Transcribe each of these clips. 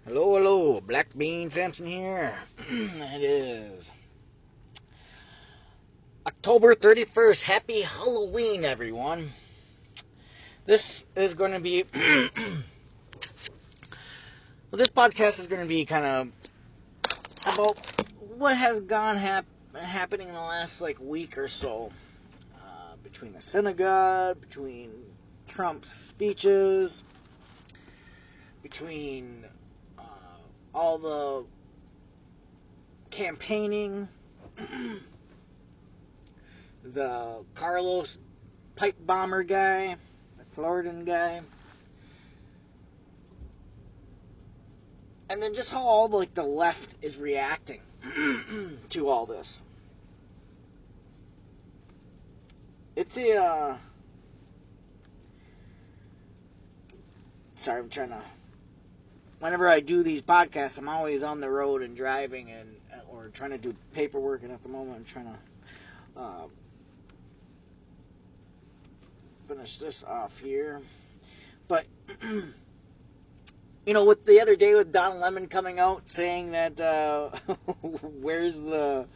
Hello, hello, Black Bean Samson here. It is October 31st. Happy Halloween, everyone. This is going to be, this podcast is going to be kind of about what has happening in the last week or so, between the synagogue, between Trump's speeches, between all the campaigning, the Carlos pipe bomber guy, the Floridan guy, and then just how all the left is reacting to all this. It's sorry, I'm trying to. Whenever I do these podcasts, I'm always on the road and driving or trying to do paperwork, and at the moment I'm trying to finish this off here. But with the other day with Don Lemon coming out saying that where's the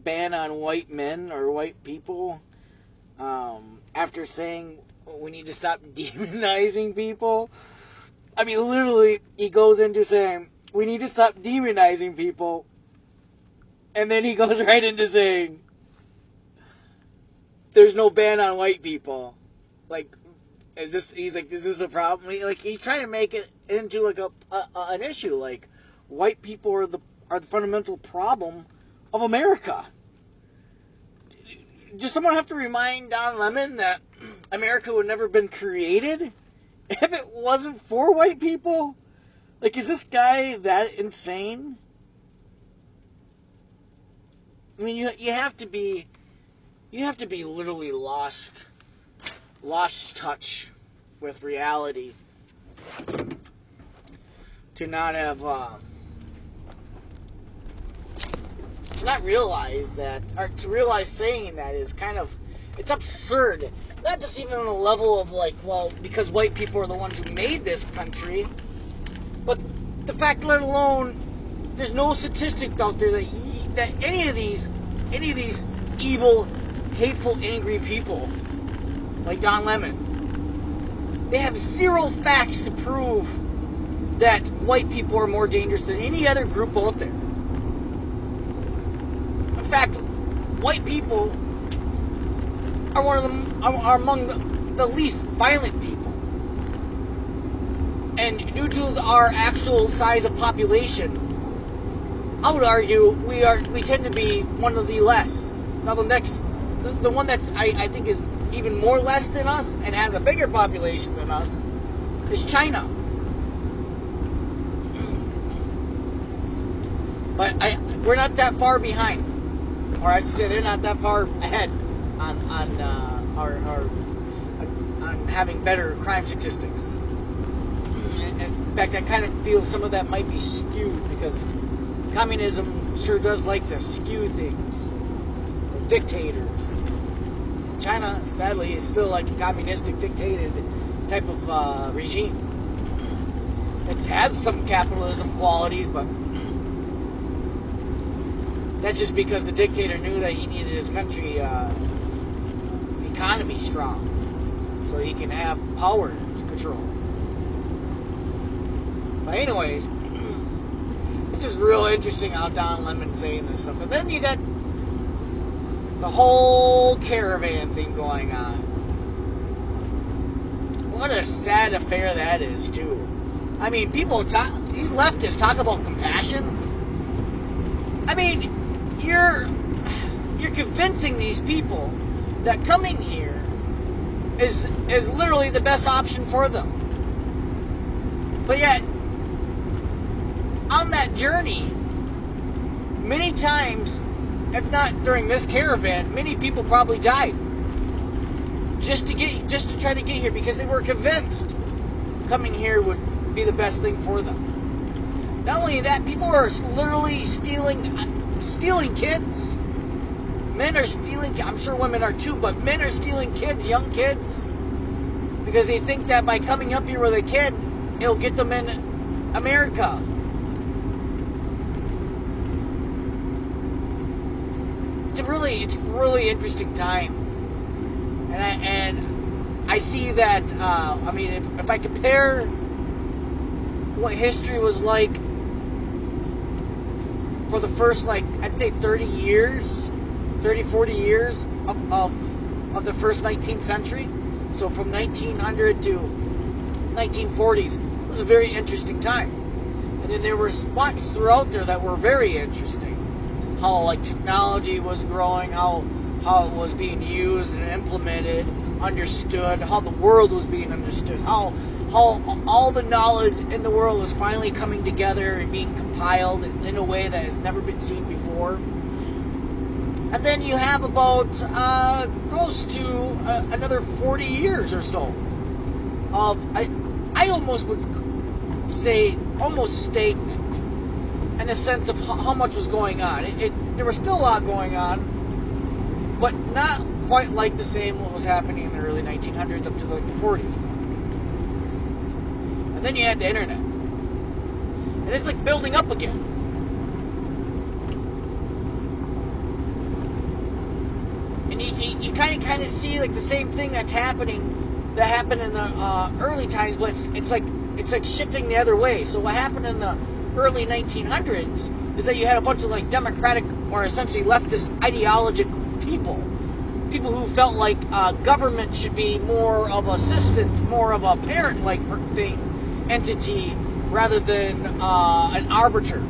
ban on white men or white people, after saying we need to stop demonizing people. I mean, literally, he goes into saying, we need to stop demonizing people. And then he goes right into saying, there's no ban on white people. Is this a problem? He's trying to make it into an issue. White people are the fundamental problem of America. Does someone have to remind Don Lemon that America would never have been created if it wasn't for white people? Is this guy that insane? I mean, you have to be literally lost touch with reality to not have to not realize that, or to realize saying that is kind of, it's absurd. Not just even on the level of because white people are the ones who made this country, but the fact, let alone, there's no statistic out there that any of these evil, hateful, angry people like Don Lemon, they have zero facts to prove that white people are more dangerous than any other group out there. In fact, white people are among the least violent people, and due to our actual size of population, I would argue we tend to be one of the less. Now the one that's I think is even more less than us and has a bigger population than us is China. But we're not that far behind, or I'd say they're not that far ahead on having better crime statistics. In fact, I kind of feel some of that might be skewed because communism sure does like to skew things. Dictators. China, sadly, is still a communistic, dictated type of regime. It has some capitalism qualities, but that's just because the dictator knew that he needed his country economy strong so he can have power to control. But anyways, it's just real interesting how Don Lemon saying this stuff. And then you got the whole caravan thing going on. What a sad affair that is, too. I mean, these leftists talk about compassion. I mean, you're convincing these people that coming here is literally the best option for them. But yet, on that journey, many times, if not during this caravan, many people probably died just to try to get here because they were convinced coming here would be the best thing for them. Not only that, people are literally stealing kids. Men are stealing, I'm sure women are too, but men are stealing kids, young kids, because they think that by coming up here with a kid, it'll get them in America. It's a really interesting time, and I see that. I mean, if I compare what history was like for the first, like, I'd say 40 years of the first 19th century, so from 1900 to 1940s, it was a very interesting time. And then there were spots throughout there that were very interesting. How, like, technology was growing, how it was being used and implemented, understood, how the world was being understood, how all the knowledge in the world was finally coming together and being compiled in a way that has never been seen before. And then you have about close to another 40 years or so of, I almost would say, almost stagnant in the sense of how much was going on. There was still a lot going on, but not quite like the same what was happening in the early 1900s up to like the 40s. And then you had the internet. And it's like building up again. And you kind of see like the same thing that happened in the early times, but it's like shifting the other way. So what happened in the early 1900s is that you had a bunch of like democratic or essentially leftist ideological people who felt like government should be more of assistant, more of a parent-like entity rather than an arbiter.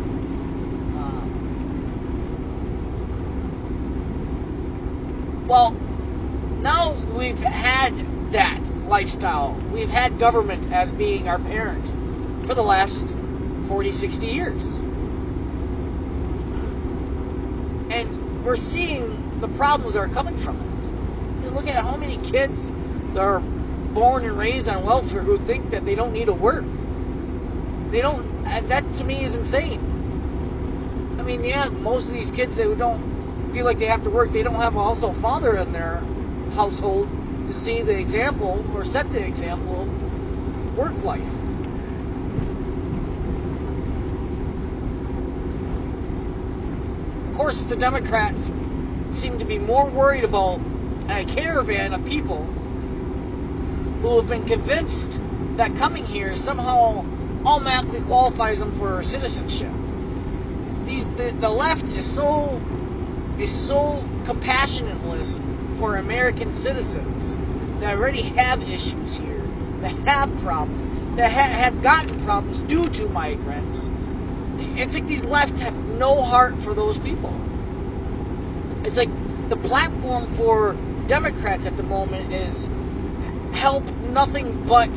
Well, now we've had that lifestyle. We've had government as being our parent for the last 40, 60 years. And we're seeing the problems that are coming from it. You look at how many kids that are born and raised on welfare who think that they don't need to work. They don't, and that to me is insane. I mean, yeah, most of these kids who don't feel like they have to work, they don't have also a father in their household to see the example or set the example of work life. Of course, the Democrats seem to be more worried about a caravan of people who have been convinced that coming here somehow automatically qualifies them for citizenship. The left is so compassionateless for American citizens that already have issues here, that have problems, that have gotten problems due to migrants. It's like these left have no heart for those people. It's like the platform for Democrats at the moment is help nothing but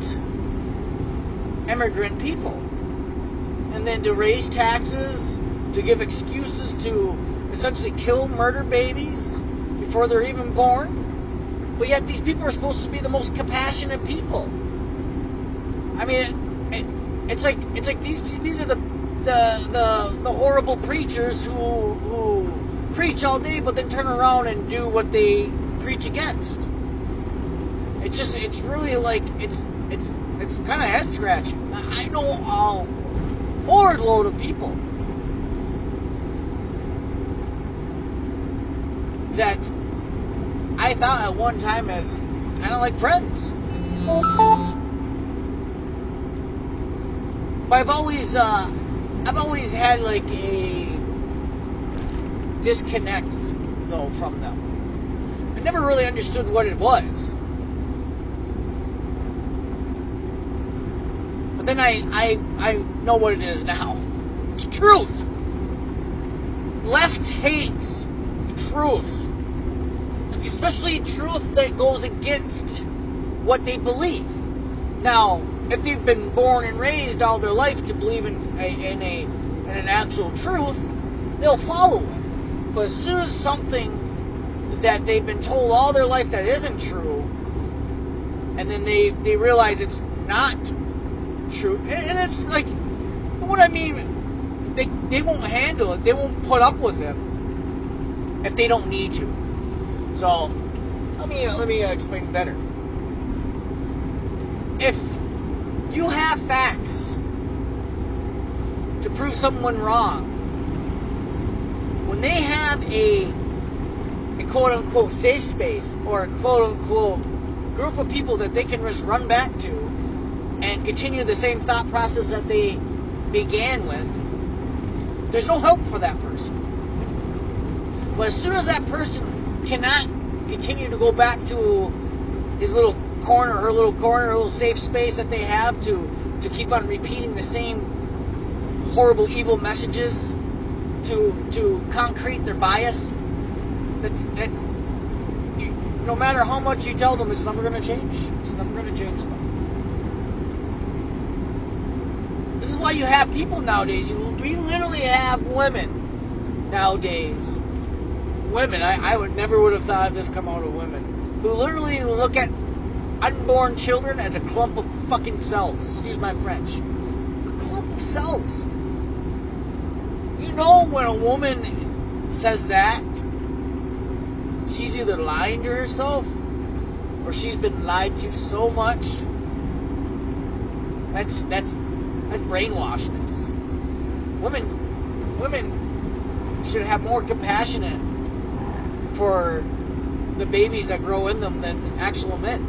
immigrant people. And then to raise taxes, to give excuses to essentially kill, murder babies before they're even born. But yet these people are supposed to be the most compassionate people. I mean, it's like these are the horrible preachers who preach all day but then turn around and do what they preach against. It's really like it's kind of head scratching. I know a horde load of people that I thought at one time as kind of like friends. But I've always had like a disconnect though from them. I never really understood what it was. But then I know what it is now. It's truth. Left hates truth. Especially truth that goes against what they believe. Now, if they've been born and raised all their life to believe in an actual truth, they'll follow it. But as soon as something that they've been told all their life that isn't true, and then they realize it's not true, and it's like, what I mean, they won't handle it. They won't put up with it if they don't need to. So, let me explain better. If you have facts to prove someone wrong. When they have a quote-unquote safe space or a quote-unquote group of people that they can just run back to and continue the same thought process that they began with, there's no help for that person. But as soon as that person cannot continue to go back to his little corner, her little corner, her little safe space that they have to keep on repeating the same horrible, evil messages to concrete their bias, that's no matter how much you tell them, it's never going to change. It's never going to change them. This is why you have people nowadays. We literally have women nowadays. Women, I would have thought of this come out of women, who literally look at unborn children as a clump of fucking cells. Excuse my French. A clump of cells. You know when a woman says that, she's either lying to herself or she's been lied to so much. That's brainwashedness. Women should have more compassion for the babies that grow in them than actual men.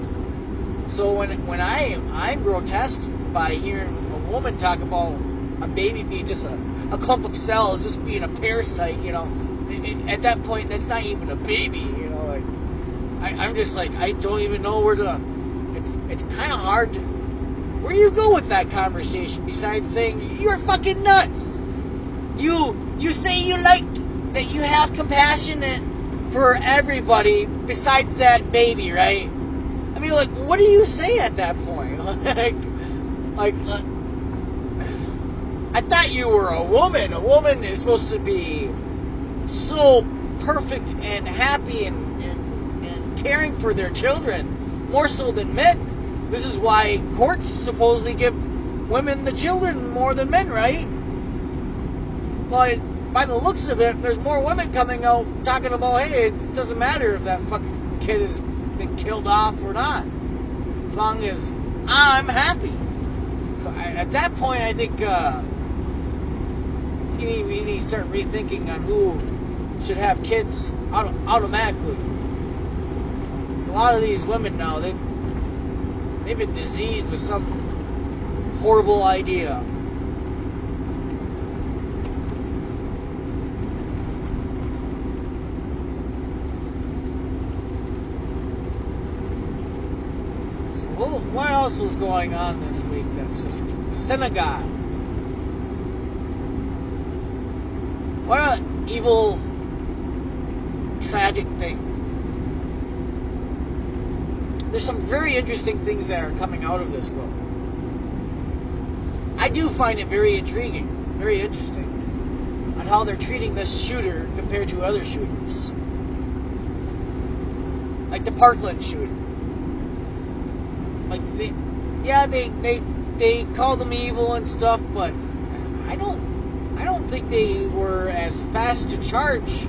So when I'm grotesque by hearing a woman talk about a baby being just a clump of cells, just being a parasite, at that point, that's not even a baby, I'm just like, I don't even know where to. It's kind of hard to. Where do you go with that conversation besides saying you're fucking nuts? You say you like that you have compassion for everybody besides that baby, right? I mean, like, what do you say at that point? I thought you were a woman. A woman is supposed to be so perfect and happy and caring for their children, more so than men. This is why courts supposedly give women the children more than men, right? Well, by the looks of it, there's more women coming out talking about, hey, it doesn't matter if that fucking kid has been killed off or not, as long as I'm happy. At that point, I think you need to start rethinking on who should have kids automatically. A lot of these women now, they've been diseased with some horrible idea. So what else was going on this week? That's just the synagogue. What an evil, tragic thing. There's some very interesting things that are coming out of this, though. I do find it very intriguing, very interesting, on how they're treating this shooter compared to other shooters. Like the Parkland shooter. Like, they call them evil and stuff, but I don't think they were as fast to charge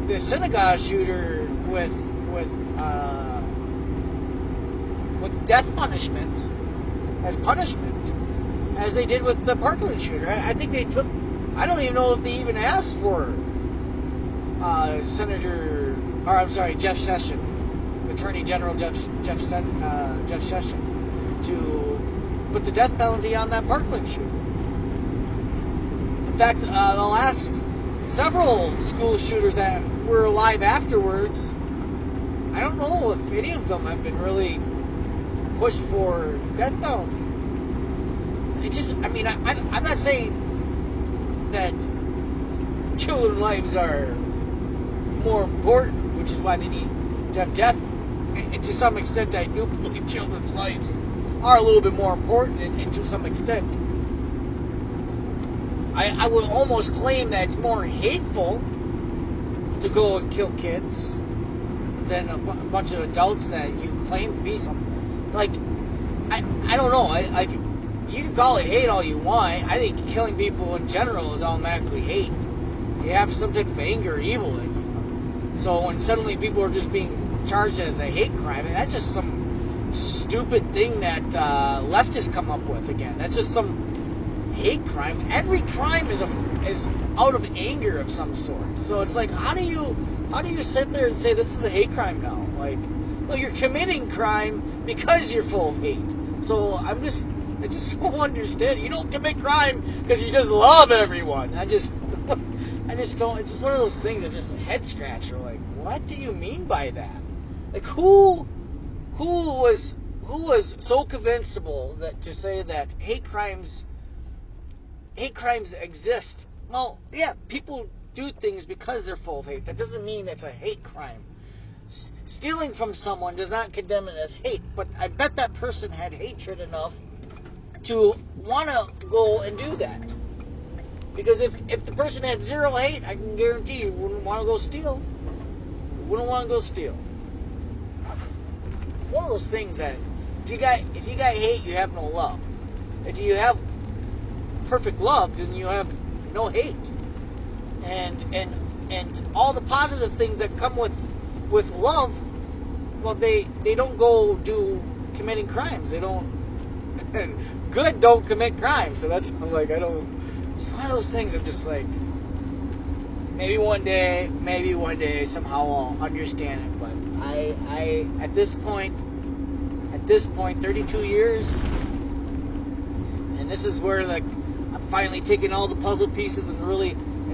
the synagogue shooter with death punishment as they did with the Parkland shooter. I think they took. I don't even know if they even asked for Jeff Sessions, Attorney General Jeff Sessions, to put the death penalty on that Parkland shooter. In fact, the last several school shooters that were alive afterwards, I don't know if any of them have been really pushed for death penalty. It just, I'm not saying that children's lives are more important, which is why they need to have death. And to some extent, I do believe children's lives are a little bit more important, and to some extent, I would almost claim that it's more hateful to go and kill kids than a bunch of adults that you claim to be something. Like, I don't know. You can call it hate all you want. I think killing people in general is automatically hate. You have some type of anger or evil in you. So when suddenly people are just being charged as a hate crime, that's just some stupid thing that leftists come up with again. That's just some hate crime. Every crime is out of anger of some sort. So it's like, how do you sit there and say this is a hate crime now? Like, well, you're committing crime because you're full of hate. So I just don't understand. You don't commit crime because you just love everyone. I just don't. It's just one of those things that just head scratcher. Like, what do you mean by that? Like, who was so convincible that to say that hate crimes exist? Well, yeah, people do things because they're full of hate. That doesn't mean it's a hate crime. Stealing from someone does not condemn it as hate, but I bet that person had hatred enough to want to go and do that. Because if the person had zero hate, I can guarantee you wouldn't want to go steal. One of those things that if you got hate, you have no love. If you have perfect love, then you have no hate. And all the positive things that come with love, well, they don't go do committing crimes. They don't. Good don't commit crimes. So that's like, I don't. It's one of those things. I'm just like, maybe one day somehow I'll understand it. But I at this point 32 years, and this is where like I'm finally taking all the puzzle pieces and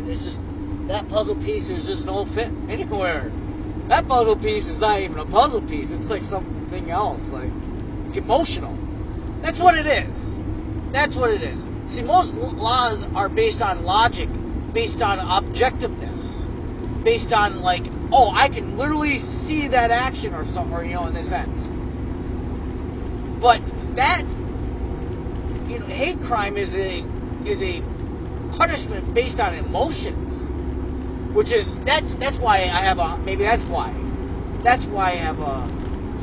it's just that puzzle piece is just no fit anywhere. That puzzle piece is not even a puzzle piece. It's like something else. Like, it's emotional. That's what it is. See, most laws are based on logic, based on objectiveness, based on like, oh, I can literally see that action or something, or, in this sense. But that, hate crime is a punishment based on emotions, which is that's why I have a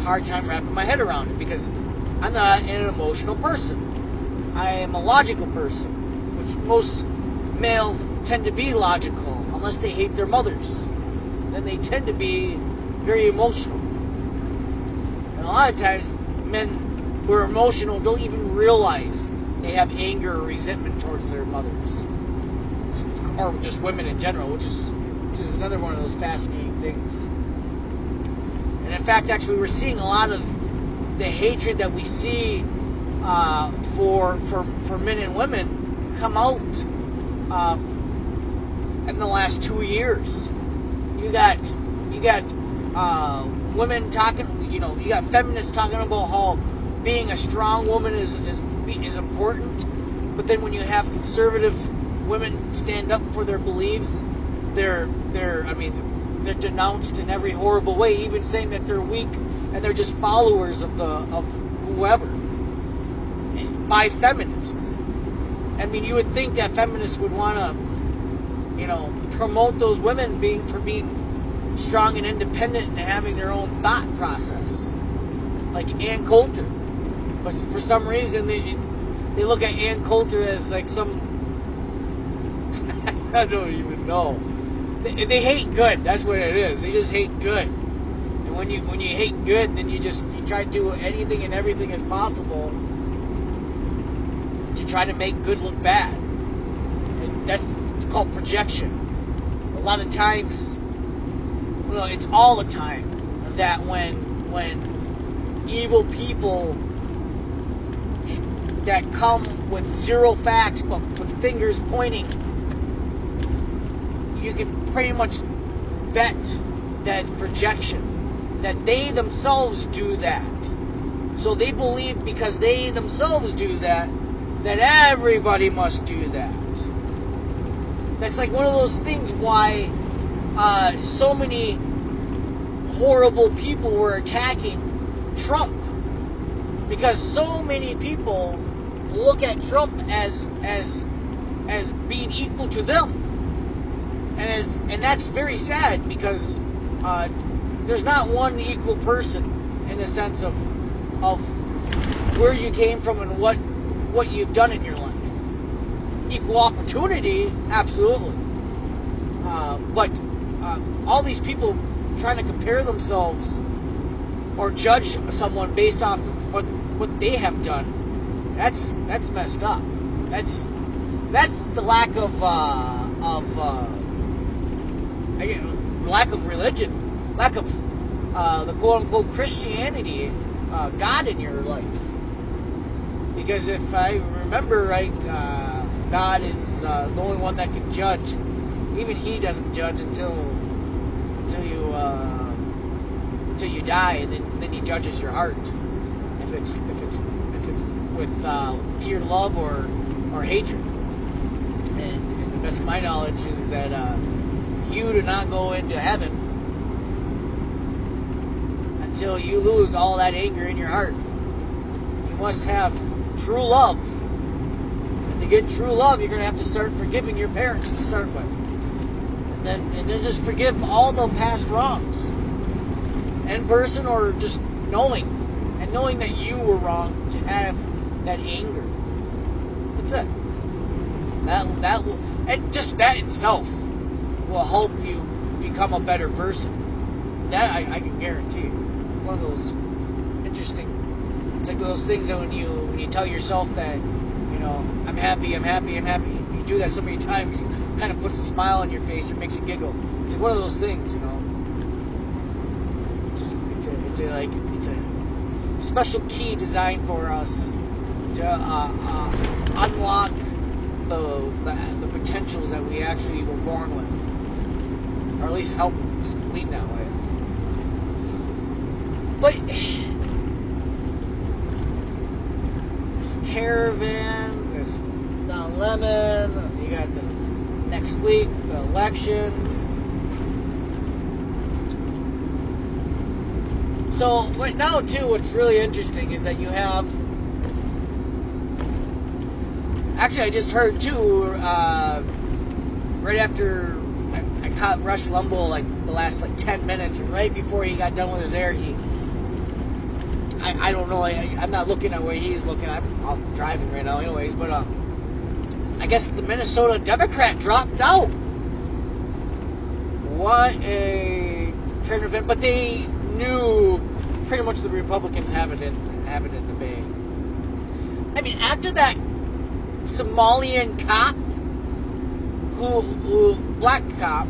hard time wrapping my head around it, because I'm not an emotional person. I am a logical person, which most males tend to be logical, unless they hate their mothers. Then they tend to be very emotional. And a lot of times, men who are emotional don't even realize they have anger or resentment towards their mothers. Or just women in general, which is another one of those fascinating things. And in fact, actually, we're seeing a lot of the hatred that we see for men and women come out in the last 2 years. You got women talking, you got feminists talking about how being a strong woman is important, but then when you have conservative women stand up for their beliefs, they're denounced in every horrible way, even saying that they're weak and they're just followers of whoever, by feminists. I mean, you would think that feminists would want to, promote those women for being strong and independent and having their own thought process, like Ann Coulter. But for some reason, they look at Ann Coulter as like some I don't even know. They hate good. That's what it is. They just hate good. And when you hate good, then you try to do anything and everything as possible to try to make good look bad. And it's called projection. A lot of times, it's all the time that when evil people that come with zero facts but with fingers pointing, you can pretty much bet that it's projection, that they themselves do that. So they believe because they themselves do that everybody must do that. That's like one of those things why so many horrible people were attacking Trump, because so many people look at Trump as being equal to them. And that's very sad, because there's not one equal person in the sense of where you came from and what you've done in your life. Equal opportunity, absolutely. But all these people trying to compare themselves or judge someone based off of what they have done, that's messed up. That's the lack of lack of religion, lack of the quote unquote Christianity, God in your life. Because if I remember right, God is the only one that can judge. Even He doesn't judge until you die, and then He judges your heart. If it's with pure love or hatred. And the best of my knowledge is that you do not go into heaven until you lose all that anger in your heart. You must have true love. And to get true love, you're going to have to start forgiving your parents to start with. And then just forgive all the past wrongs. In person or just knowing. And knowing that you were wrong to have that anger. That's it. That will, and just that itself will help you become a better person. That I can guarantee you. One of those interesting. It's like those things that when you tell yourself that, I'm happy. You do that so many times, it kind of puts a smile on your face. It makes you giggle. It's like one of those things, It's a special key designed for us to unlock the potentials that we actually were born with, or at least help us lean that way. But this caravan, this Don Lemon, you got the next week, the elections. So, right now, too, what's really interesting is that you have... Actually, I just heard, too, right after I caught Rush Limbaugh, the last, 10 minutes, and right before he got done with his air, I don't know, I'm not looking at where he's looking. I'm driving right now anyways, but I guess the Minnesota Democrat dropped out. What a turn of event. But they knew pretty much the Republicans have it in the bag. I mean, after that Somalian cop, black cop,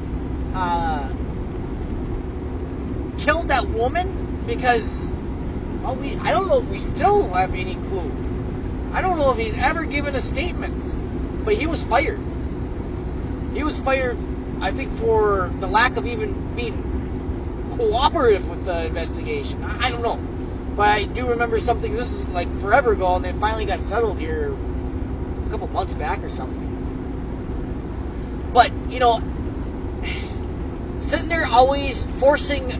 killed that woman because, I don't know if we still have any clue. I don't know if he's ever given a statement, but he was fired. He was fired, I think, for the lack of even being cooperative with the investigation. I don't know. But I do remember something, this is forever ago, and they finally got settled here a couple months back or something. But, sitting there always forcing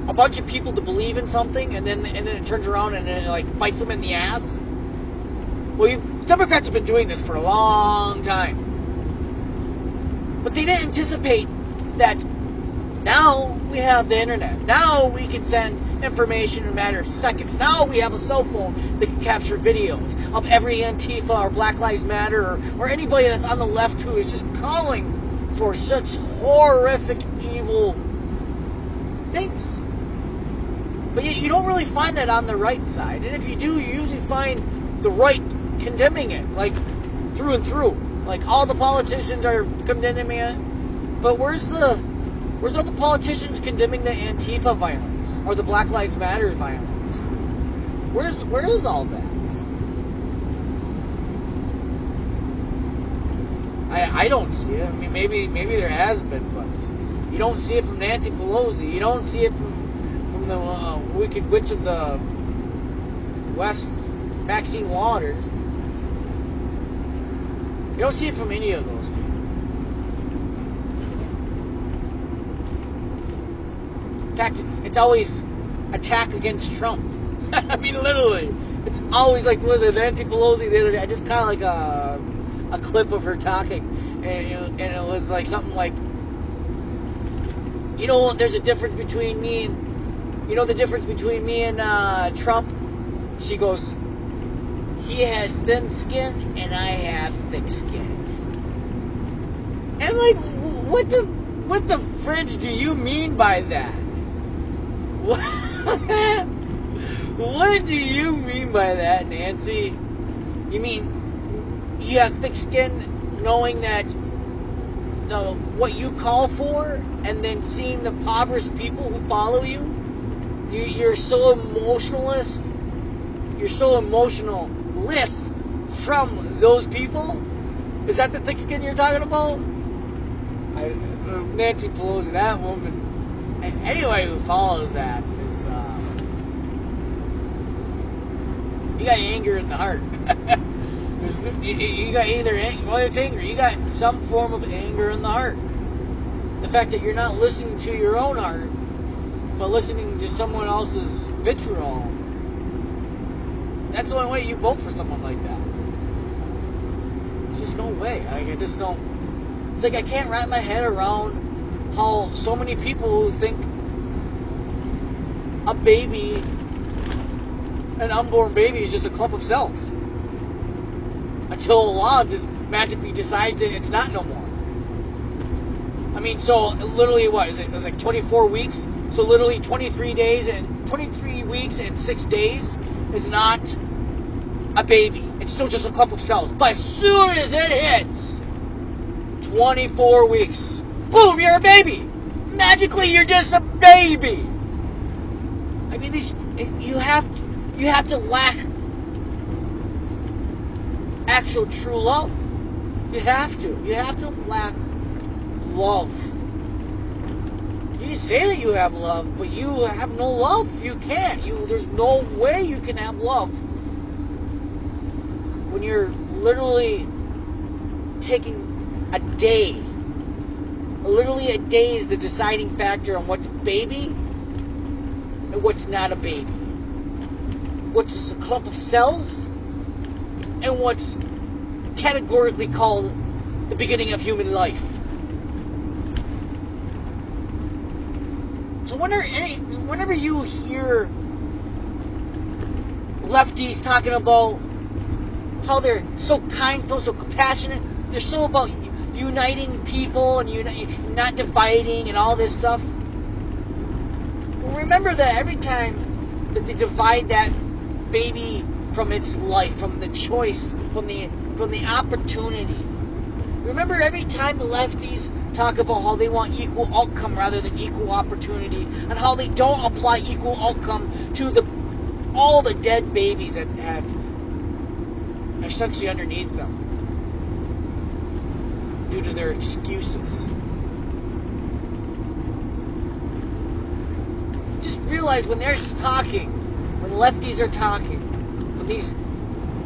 a bunch of people to believe in something, and then it turns around and it bites them in the ass. Well, Democrats have been doing this for a long time. But they didn't anticipate that now we have the internet. Now we can send information in a matter of seconds. Now we have a cell phone that can capture videos of every Antifa or Black Lives Matter or anybody that's on the left who is just calling for such horrific, evil things. But you don't really find that on the right side. And if you do, you usually find the right condemning it, through and through. All the politicians are condemning it. But where's all the politicians condemning the Antifa violence or the Black Lives Matter violence? Where is all that? I don't see it. I mean, maybe there has been, but you don't see it from Nancy Pelosi. You don't see it from the Wicked Witch of the West, Maxine Waters. You don't see it from any of those people. In fact, it's always attack against Trump. I mean, literally. It's always was it Nancy Pelosi the other day? I just caught a clip of her talking, and it was something there's a difference between me and, the difference between me and Trump? She goes, he has thin skin and I have thick skin. And I'm what the fridge do you mean by that? What? What do you mean by that, Nancy? You mean you have thick skin knowing that what you call for, and then seeing the impoverished people who follow you? You're so emotionalist. You're so emotionalist from those people? Is that the thick skin you're talking about? Nancy Pelosi, that woman. Anybody who follows that is, you got anger in the heart. You got either, well, it's anger. You got some form of anger in the heart. The fact that you're not listening to your own heart, but listening to someone else's vitriol. That's the only way you vote for someone like that. There's just no way. I just don't. It's like I can't wrap my head around how so many people who think a baby, an unborn baby, is just a clump of cells. Until a law just magically decides that it's not no more. I mean, so literally what is it? It was like 24 weeks. So literally 23 weeks and 6 days is not a baby. It's still just a clump of cells. But as soon as it hits 24 weeks, boom, you're a baby. Magically, you're just a baby. I mean, you have to lack actual true love. You have to lack love. You can say that you have love, but you have no love. You can't. There's no way you can have love when you're literally taking a day. Literally a day is the deciding factor on what's a baby and what's not a baby. What's just a clump of cells and what's categorically called the beginning of human life. So whenever you hear lefties talking about how they're so kind, so compassionate, they're so about uniting people and not dividing and all this stuff. Well, remember that every time that they divide that baby from its life, from the choice, from the opportunity. Remember every time the lefties talk about how they want equal outcome rather than equal opportunity, and how they don't apply equal outcome to all the dead babies that are essentially underneath them due to their excuses. Just realize when they're talking, when lefties are talking, when these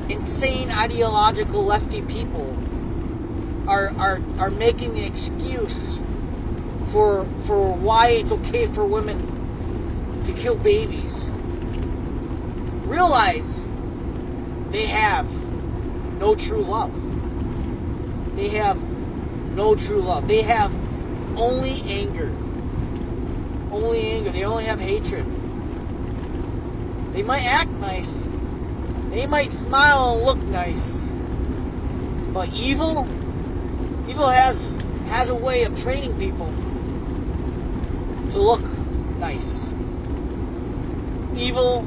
insane ideological lefty people are making the excuse for why it's okay for women to kill babies, realize they have no true love. They have no true love. They have only anger. Only anger. They only have hatred. They might act nice. They might smile and look nice. But evil has a way of training people to look nice. Evil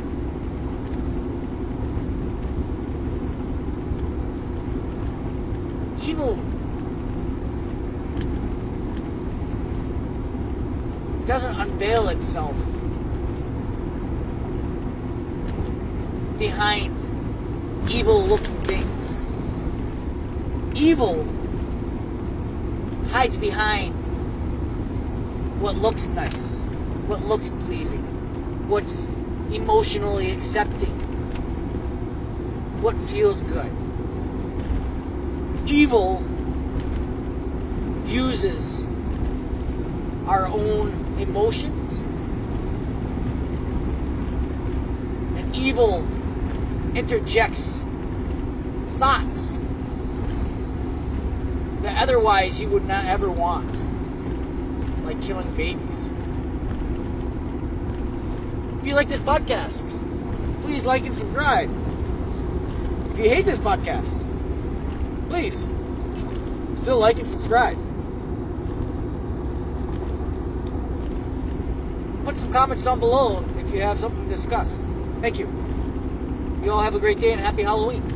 doesn't unveil itself behind evil-looking things. Evil hides behind what looks nice, what looks pleasing, what's emotionally accepting, what feels good. Evil uses our own emotions, and evil interjects thoughts that otherwise you would not ever want, like killing babies. If you like this podcast, please like and subscribe. If you hate this podcast, please still like and subscribe. Put some comments down below if if you have something to discuss. Thank you. You all have a great day and happy Halloween.